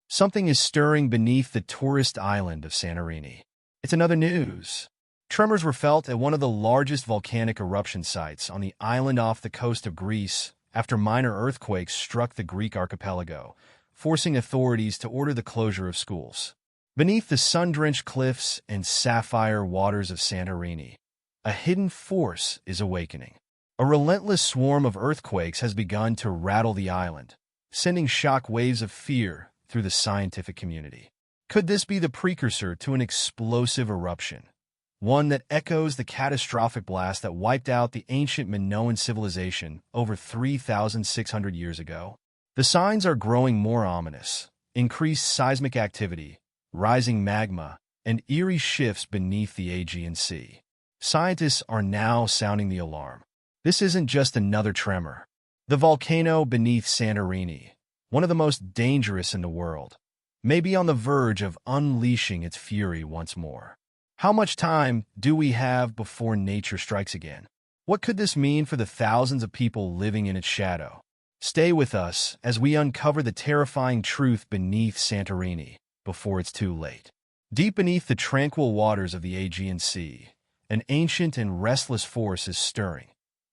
Something is stirring beneath the tourist island of Santorini. It's another news. Tremors were felt at one of the largest volcanic eruption sites on the island off the coast of Greece after minor earthquakes struck the Greek archipelago, forcing authorities to order the closure of schools. Beneath the sun-drenched cliffs and sapphire waters of Santorini, a hidden force is awakening. A relentless swarm of earthquakes has begun to rattle the island, sending shock waves of fear through the scientific community. Could this be the precursor to an explosive eruption? One that echoes the catastrophic blast that wiped out the ancient Minoan civilization over 3,600 years ago? The signs are growing more ominous. Increased seismic activity, rising magma, and eerie shifts beneath the Aegean Sea. Scientists are now sounding the alarm. This isn't just another tremor. The volcano beneath Santorini, one of the most dangerous in the world, may be on the verge of unleashing its fury once more. How much time do we have before nature strikes again? What could this mean for the thousands of people living in its shadow? Stay with us as we uncover the terrifying truth beneath Santorini before it's too late. Deep beneath the tranquil waters of the Aegean Sea, an ancient and restless force is stirring.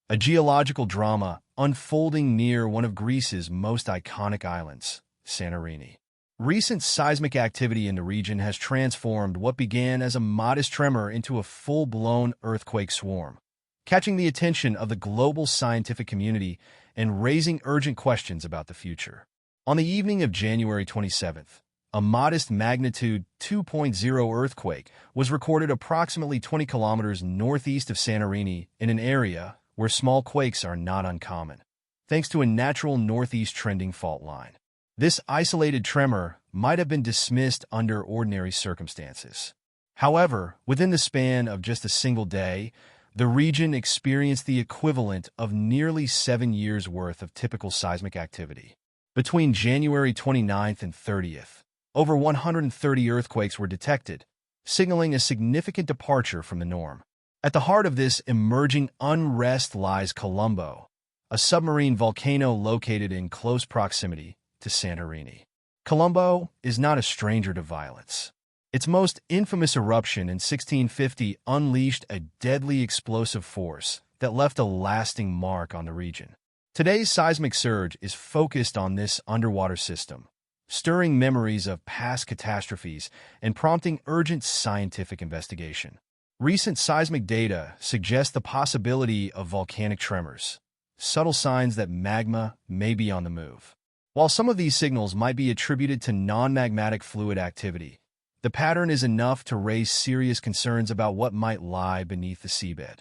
A geological drama unfolding near one of Greece's most iconic islands, Santorini. Recent seismic activity in the region has transformed what began as a modest tremor into a full-blown earthquake swarm, catching the attention of the global scientific community and raising urgent questions about the future. On the evening of January 27th, a modest magnitude 2.0 earthquake was recorded approximately 20 kilometers northeast of Santorini in an area where small quakes are not uncommon, thanks to a natural northeast trending fault line. This isolated tremor might have been dismissed under ordinary circumstances. However, within the span of just a single day, the region experienced the equivalent of nearly 7 years' worth of typical seismic activity. Between January 29th and 30th, over 130 earthquakes were detected, signaling a significant departure from the norm. At the heart of this emerging unrest lies Colombo, a submarine volcano located in close proximity to Santorini. Colombo is not a stranger to violence. Its most infamous eruption in 1650 unleashed a deadly explosive force that left a lasting mark on the region. Today's seismic surge is focused on this underwater system, stirring memories of past catastrophes and prompting urgent scientific investigation. Recent seismic data suggest the possibility of volcanic tremors, subtle signs that magma may be on the move. While some of these signals might be attributed to non-magmatic fluid activity, the pattern is enough to raise serious concerns about what might lie beneath the seabed.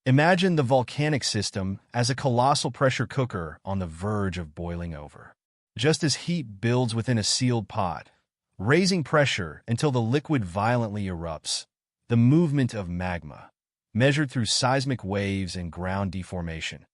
Imagine the volcanic system as a colossal pressure cooker on the verge of boiling over. Just as heat builds within a sealed pot, raising pressure until the liquid violently erupts, the movement of magma, measured through seismic waves and ground deformation,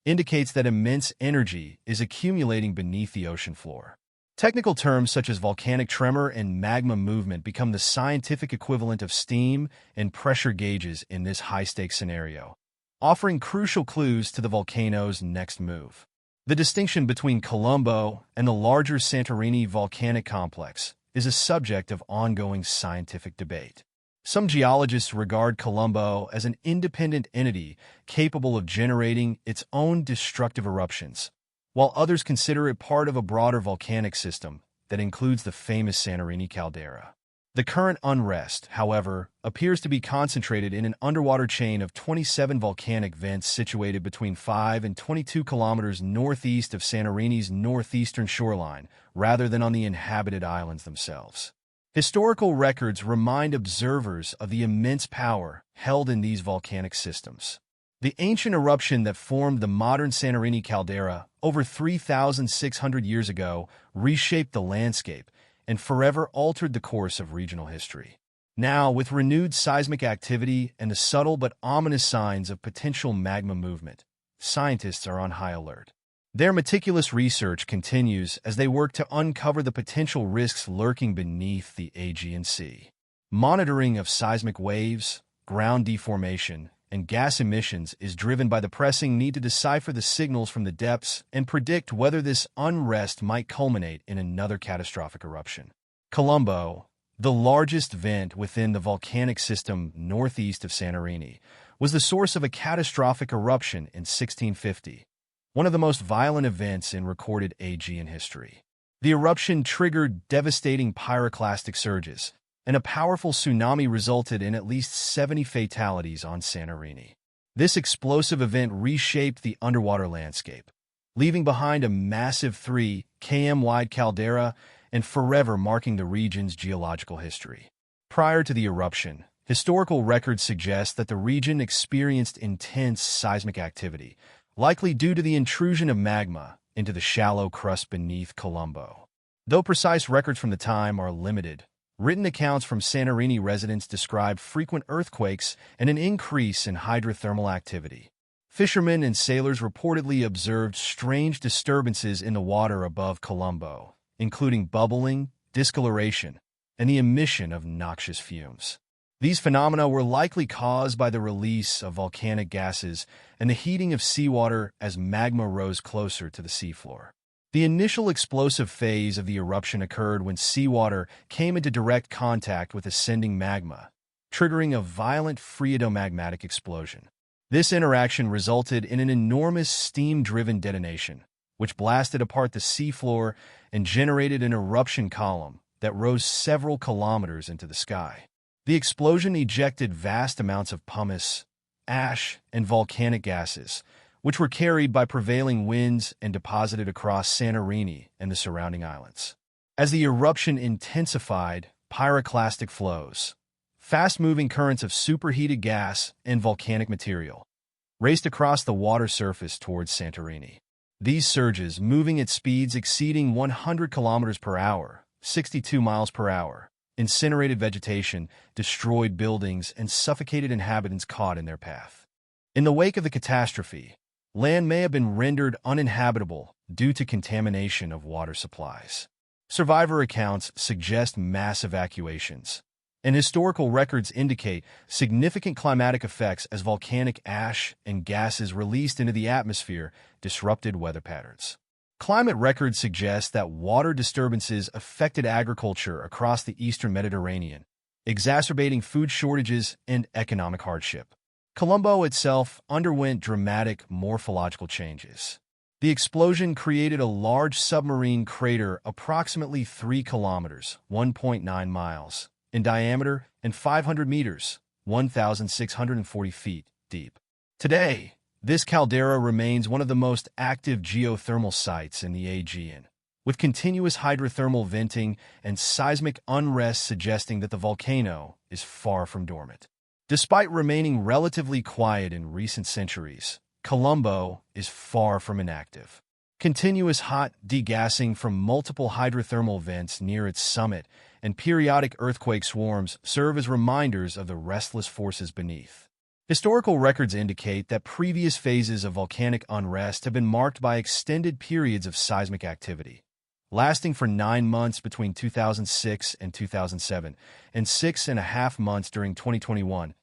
indicates that immense energy is accumulating beneath the ocean floor. Technical terms such as volcanic tremor and magma movement become the scientific equivalent of steam and pressure gauges in this high-stakes scenario, offering crucial clues to the volcano's next move. The distinction between Colombo and the larger Santorini volcanic complex is a subject of ongoing scientific debate. Some geologists regard Colombo as an independent entity capable of generating its own destructive eruptions, while others consider it part of a broader volcanic system that includes the famous Santorini caldera. The current unrest, however, appears to be concentrated in an underwater chain of 27 volcanic vents situated between 5 and 22 kilometers northeast of Santorini's northeastern shoreline, rather than on the inhabited islands themselves. Historical records remind observers of the immense power held in these volcanic systems. The ancient eruption that formed the modern Santorini caldera over 3,600 years ago reshaped the landscape and forever altered the course of regional history. Now, with renewed seismic activity and the subtle but ominous signs of potential magma movement, scientists are on high alert. Their meticulous research continues as they work to uncover the potential risks lurking beneath the Aegean Sea. Monitoring of seismic waves, ground deformation, and gas emissions is driven by the pressing need to decipher the signals from the depths and predict whether this unrest might culminate in another catastrophic eruption. Colombo, the largest vent within the volcanic system northeast of Santorini, was the source of a catastrophic eruption in 1650, one of the most violent events in recorded Aegean history. The eruption triggered devastating pyroclastic surges, and a powerful tsunami resulted in at least 70 fatalities on Santorini. This explosive event reshaped the underwater landscape, leaving behind a massive 3 km wide caldera and forever marking the region's geological history. Prior to the eruption, historical records suggest that the region experienced intense seismic activity, likely due to the intrusion of magma into the shallow crust beneath Colombo. Though precise records from the time are limited, written accounts from Santorini residents describe frequent earthquakes and an increase in hydrothermal activity. Fishermen and sailors reportedly observed strange disturbances in the water above Colombo, including bubbling, discoloration, and the emission of noxious fumes. These phenomena were likely caused by the release of volcanic gases and the heating of seawater as magma rose closer to the seafloor. The initial explosive phase of the eruption occurred when seawater came into direct contact with ascending magma, triggering a violent phreatomagmatic explosion. This interaction resulted in an enormous steam-driven detonation, which blasted apart the seafloor and generated an eruption column that rose several kilometers into the sky. The explosion ejected vast amounts of pumice, ash, and volcanic gases, which were carried by prevailing winds and deposited across Santorini and the surrounding islands. As the eruption intensified, pyroclastic flows, fast-moving currents of superheated gas and volcanic material, raced across the water surface towards Santorini. These surges, moving at speeds exceeding 100 kilometers per hour, 62 miles per hour, incinerated vegetation, destroyed buildings, and suffocated inhabitants caught in their path. In the wake of the catastrophe, land may have been rendered uninhabitable due to contamination of water supplies. Survivor accounts suggest mass evacuations, and historical records indicate significant climatic effects as volcanic ash and gases released into the atmosphere disrupted weather patterns. Climate records suggest that water disturbances affected agriculture across the eastern Mediterranean, exacerbating food shortages and economic hardship. Colombo itself underwent dramatic morphological changes. The explosion created a large submarine crater approximately 3 kilometers, 1.9 miles, in diameter and 500 meters, 1,640 feet, deep. Today, this caldera remains one of the most active geothermal sites in the Aegean, with continuous hydrothermal venting and seismic unrest suggesting that the volcano is far from dormant. Despite remaining relatively quiet in recent centuries, Colombo is far from inactive. Continuous hot degassing from multiple hydrothermal vents near its summit and periodic earthquake swarms serve as reminders of the restless forces beneath. Historical records indicate that previous phases of volcanic unrest have been marked by extended periods of seismic activity, lasting for 9 months between 2006 and 2007, and 6.5 months during 2021,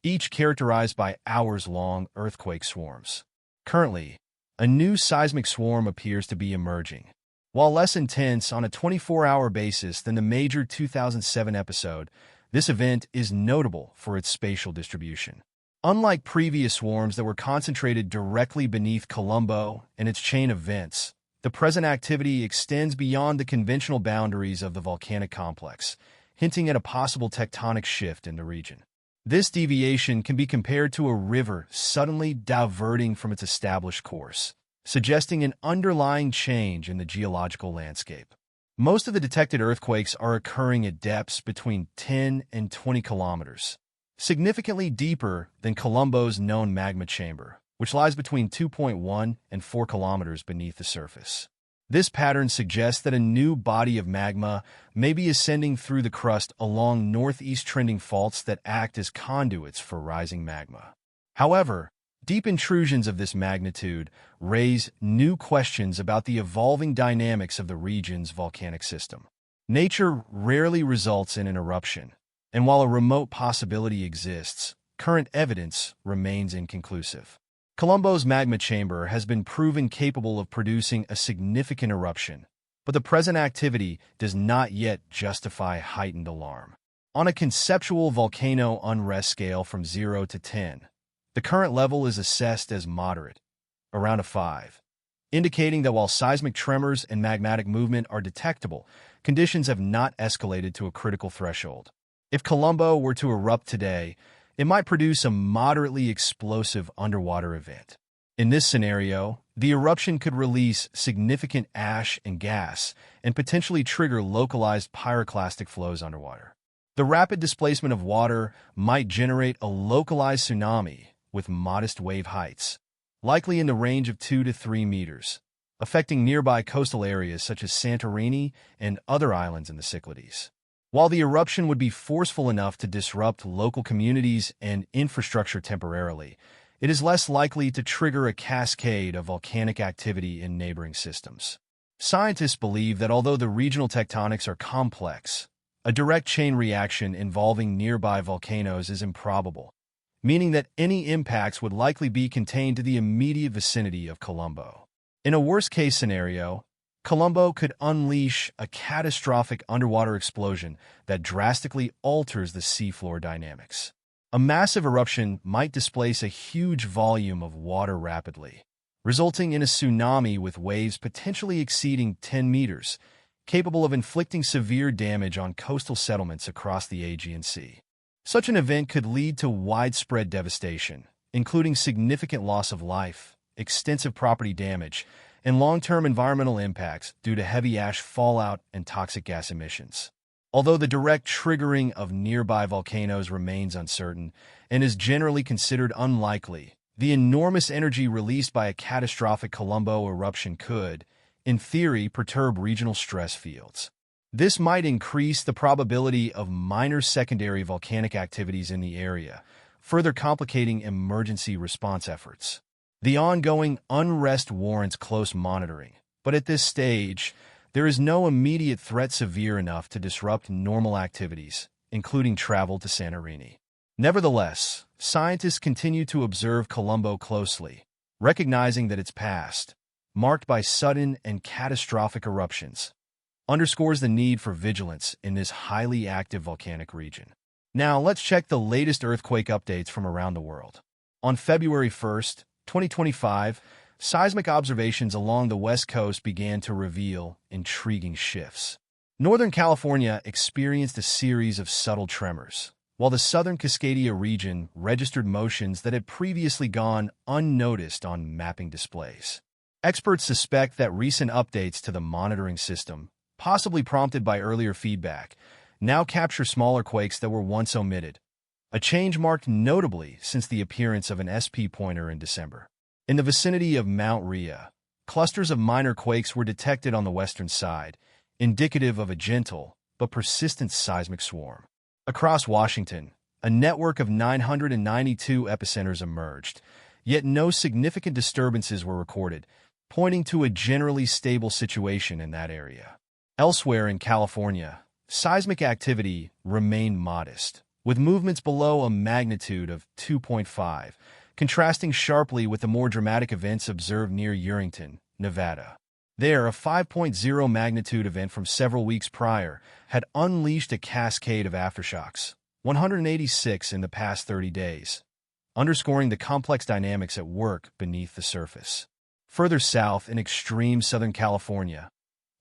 each characterized by hours-long earthquake swarms. Currently, a new seismic swarm appears to be emerging. While less intense on a 24-hour basis than the major 2007 episode, this event is notable for its spatial distribution. Unlike previous swarms that were concentrated directly beneath Colombo and its chain of vents, the present activity extends beyond the conventional boundaries of the volcanic complex, hinting at a possible tectonic shift in the region. This deviation can be compared to a river suddenly diverting from its established course, suggesting an underlying change in the geological landscape. Most of the detected earthquakes are occurring at depths between 10 and 20 kilometers, significantly deeper than Colombo's known magma chamber, which lies between 2.1 and 4 kilometers beneath the surface. This pattern suggests that a new body of magma may be ascending through the crust along northeast trending faults that act as conduits for rising magma. However, deep intrusions of this magnitude raise new questions about the evolving dynamics of the region's volcanic system. Nature rarely results in an eruption, and while a remote possibility exists, current evidence remains inconclusive. Colombo's magma chamber has been proven capable of producing a significant eruption, but the present activity does not yet justify heightened alarm. On a conceptual volcano unrest scale from 0 to 10, the current level is assessed as moderate, around a 5, indicating that while seismic tremors and magmatic movement are detectable, conditions have not escalated to a critical threshold. If Colombo were to erupt today, it might produce a moderately explosive underwater event. In this scenario, the eruption could release significant ash and gas and potentially trigger localized pyroclastic flows underwater. The rapid displacement of water might generate a localized tsunami with modest wave heights, likely in the range of 2 to 3 meters, affecting nearby coastal areas such as Santorini and other islands in the Cyclades. While the eruption would be forceful enough to disrupt local communities and infrastructure temporarily, it is less likely to trigger a cascade of volcanic activity in neighboring systems. Scientists believe that although the regional tectonics are complex, a direct chain reaction involving nearby volcanoes is improbable, meaning that any impacts would likely be contained to the immediate vicinity of Colombo. In a worst-case scenario, Colombo could unleash a catastrophic underwater explosion that drastically alters the seafloor dynamics. A massive eruption might displace a huge volume of water rapidly, resulting in a tsunami with waves potentially exceeding 10 meters, capable of inflicting severe damage on coastal settlements across the Aegean Sea. Such an event could lead to widespread devastation, including significant loss of life, extensive property damage, and long-term environmental impacts due to heavy ash fallout and toxic gas emissions. Although the direct triggering of nearby volcanoes remains uncertain and is generally considered unlikely, the enormous energy released by a catastrophic Colombo eruption could, in theory, perturb regional stress fields. This might increase the probability of minor secondary volcanic activities in the area, further complicating emergency response efforts. The ongoing unrest warrants close monitoring, but at this stage, there is no immediate threat severe enough to disrupt normal activities, including travel to Santorini. Nevertheless, scientists continue to observe Colombo closely, recognizing that its past, marked by sudden and catastrophic eruptions, underscores the need for vigilance in this highly active volcanic region. Now, let's check the latest earthquake updates from around the world. On February 1st, 2025, seismic observations along the West Coast began to reveal intriguing shifts. Northern California experienced a series of subtle tremors, while the southern Cascadia region registered motions that had previously gone unnoticed on mapping displays. Experts suspect that recent updates to the monitoring system, possibly prompted by earlier feedback, now capture smaller quakes that were once omitted, a change marked notably since the appearance of an SP pointer in December. In the vicinity of Mount Rhea, clusters of minor quakes were detected on the western side, indicative of a gentle but persistent seismic swarm. Across Washington, a network of 992 epicenters emerged, yet no significant disturbances were recorded, pointing to a generally stable situation in that area. Elsewhere in California, seismic activity remained modest, with movements below a magnitude of 2.5, contrasting sharply with the more dramatic events observed near Urington, Nevada. There, a 5.0 magnitude event from several weeks prior had unleashed a cascade of aftershocks, 186 in the past 30 days, underscoring the complex dynamics at work beneath the surface. Further south in extreme Southern California,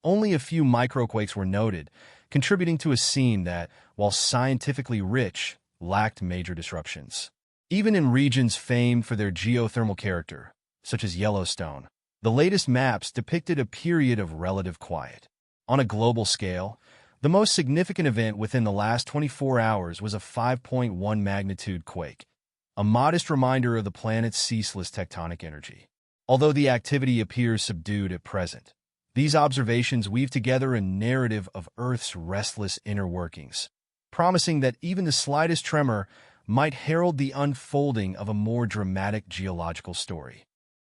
only a few microquakes were noted, contributing to a scene that, while scientifically rich, lacked major disruptions. Even in regions famed for their geothermal character, such as Yellowstone, the latest maps depicted a period of relative quiet. On a global scale, the most significant event within the last 24 hours was a 5.1 magnitude quake, a modest reminder of the planet's ceaseless tectonic energy. Although the activity appears subdued at present, these observations weave together a narrative of Earth's restless inner workings, promising that even the slightest tremor might herald the unfolding of a more dramatic geological story.